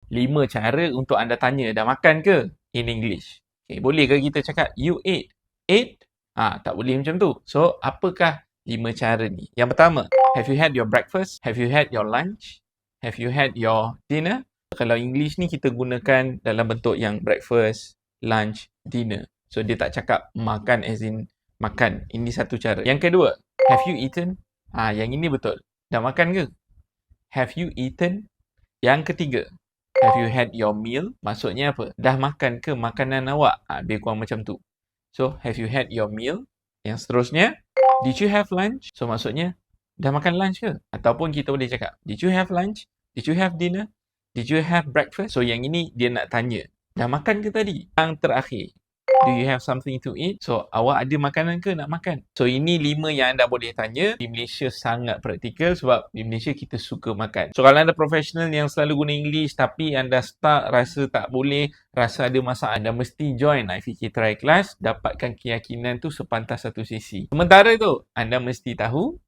5 cara untuk anda tanya, dah makan ke? In English. Okay, boleh ke kita cakap, you ate? Ate? Tak boleh macam tu. So, apakah 5 cara ni? Yang pertama, have you had your breakfast? Have you had your lunch? Have you had your dinner? Kalau English ni kita gunakan dalam bentuk yang breakfast, lunch, dinner. So, dia tak cakap makan as in makan. Ini satu cara. Yang kedua, have you eaten? Yang ini betul. Dah makan ke? Have you eaten? Yang ketiga, have you had your meal? Maksudnya apa? Dah makan ke makanan awak? Lebih kurang macam tu. So, have you had your meal? Yang seterusnya, did you have lunch? So, maksudnya, dah makan lunch ke? Ataupun kita boleh cakap, did you have lunch? Did you have dinner? Did you have breakfast? So, yang ini dia nak tanya, dah makan ke tadi? Yang terakhir, do you have something to eat? So, awak ada makanan ke nak makan? So, ini 5 yang anda boleh tanya. Di Malaysia sangat praktikal sebab di Malaysia kita suka makan. So, kalau anda profesional yang selalu guna English tapi anda stuck, rasa tak boleh, rasa ada masalah, anda mesti join IFK Try Class, dapatkan keyakinan tu sepantas satu sesi. Sementara tu, anda mesti tahu